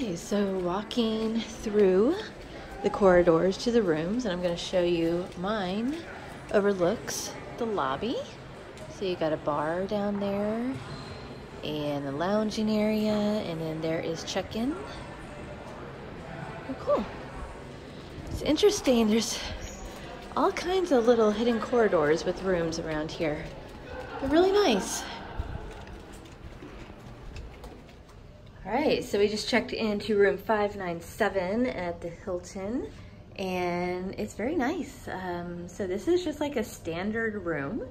Okay, so walking through the corridors to the rooms, and I'm going to show you mine overlooks the lobby. So you got a bar down there and a lounging area, and then there is check-in. Oh, cool. It's interesting. There's all kinds of little hidden corridors with rooms around here. They're really nice. All right, so we just checked into room 597 at the Hilton, and it's very nice. So this is just like a standard room,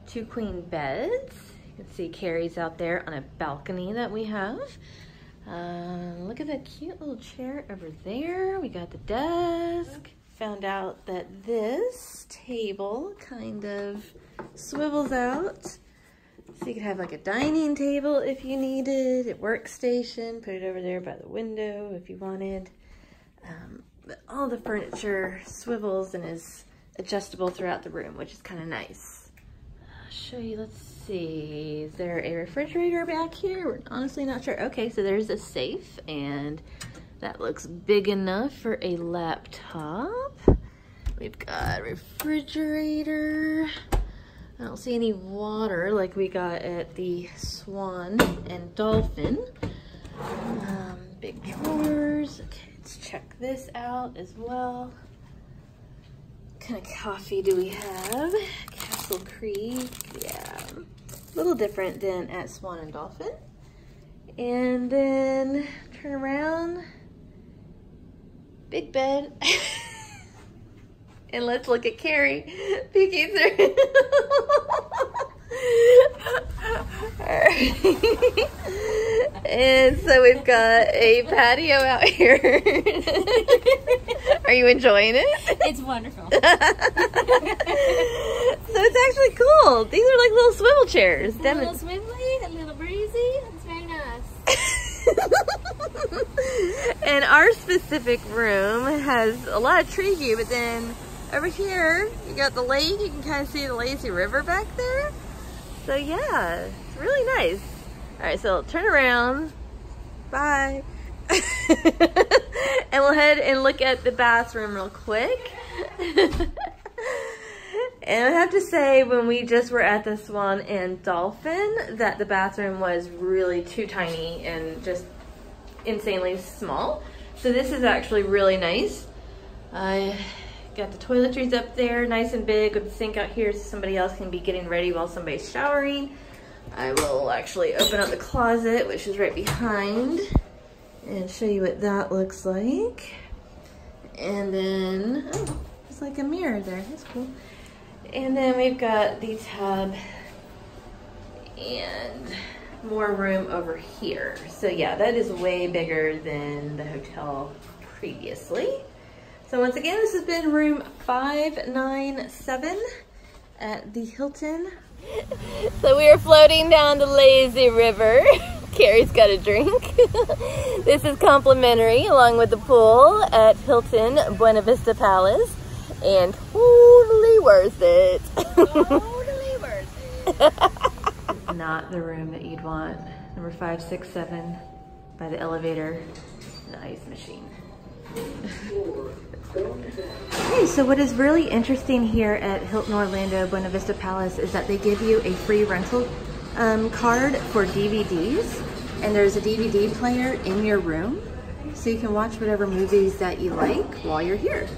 2 queen beds. You can see Carrie's out there on a balcony that we have. Look at that cute little chair over there. We got the desk. Found out that this table kind of swivels out. So you could have like a dining table if you needed, a workstation, put it over there by the window if you wanted. But all the furniture swivels and is adjustable throughout the room, which is kind of nice. I'll show you, let's see. Is there a refrigerator back here? We're honestly not sure. Okay, so there's a safe, and that looks big enough for a laptop. We've got a refrigerator. I don't see any water like we got at the Swan and Dolphin. Big drawers. Okay, let's check this out as well. What kind of coffee do we have? Castle Creek. Yeah, a little different than at Swan and Dolphin. And then turn around. Big bed. And let's look at Carrie peeking through. Alright. And so we've got a patio out here. Are you enjoying it? It's wonderful. So it's actually cool. These are like little swivel chairs. It's a little swivelly, a little breezy. It's very nice. And our specific room has a lot of tree view, but then over here, you got the lake. You can kind of see the lazy river back there. So yeah, it's really nice. All right, so turn around. Bye. And we'll head and look at the bathroom real quick. And I have to say, when we just were at the Swan and Dolphin, that the bathroom was really too tiny and just insanely small. So this is actually really nice. Got the toiletries up there, nice and big, with the sink out here so somebody else can be getting ready while somebody's showering. I will actually open up the closet, which is right behind, and show you what that looks like. And then, oh, it's like a mirror there, that's cool. And then we've got the tub and more room over here. So yeah, that is way bigger than the hotel previously. So once again, this has been room 597 at the Hilton. So we are floating down the lazy river. Carrie's got a drink. This is complimentary along with the pool at Hilton Buena Vista Palace, and totally worth it. Totally worth it. Not the room that you'd want. Number 567 by the elevator, the ice machine. Okay, so what is really interesting here at Hilton Orlando Buena Vista Palace is that they give you a free rental card for DVDs, and there's a DVD player in your room, so you can watch whatever movies that you like while you're here.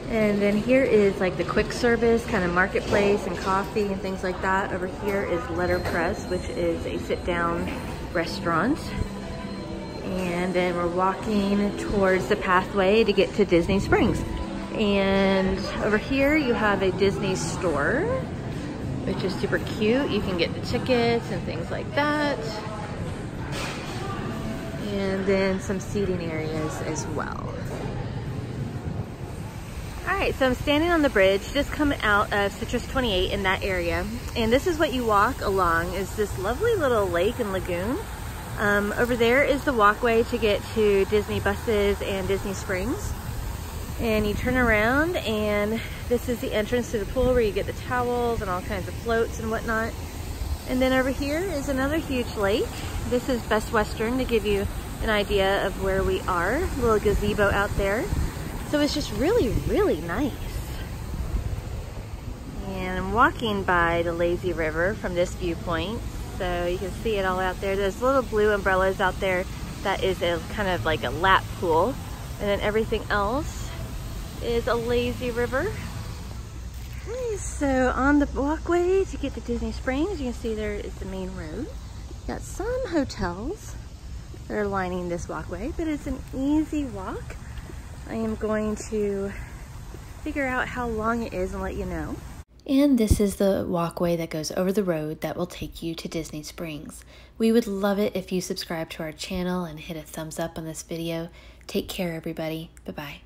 And then here is like the quick service kind of marketplace and coffee and things like that. Over here is Letterpress, which is a sit-down restaurant. And then we're walking towards the pathway to get to Disney Springs. And over here you have a Disney store, which is super cute. You can get the tickets and things like that. And then some seating areas as well. All right, so I'm standing on the bridge, just coming out of Citrus 28 in that area. And this is what you walk along, is this lovely little lake and lagoon. Over there is the walkway to get to Disney buses and Disney Springs. And you turn around and this is the entrance to the pool where you get the towels and all kinds of floats and whatnot. And then over here is another huge lake. This is Best Western to give you an idea of where we are. A little gazebo out there. So it's just really, really nice. And I'm walking by the lazy river from this viewpoint. So you can see it all out there. There's little blue umbrellas out there. That is a kind of like a lap pool. And then everything else is a lazy river. Okay, so on the walkway to get to Disney Springs, you can see there is the main road. Got some hotels that are lining this walkway, but it's an easy walk. I am going to figure out how long it is and let you know. And this is the walkway that goes over the road that will take you to Disney Springs. We would love it if you subscribe to our channel and hit a thumbs up on this video. Take care, everybody. Bye-bye.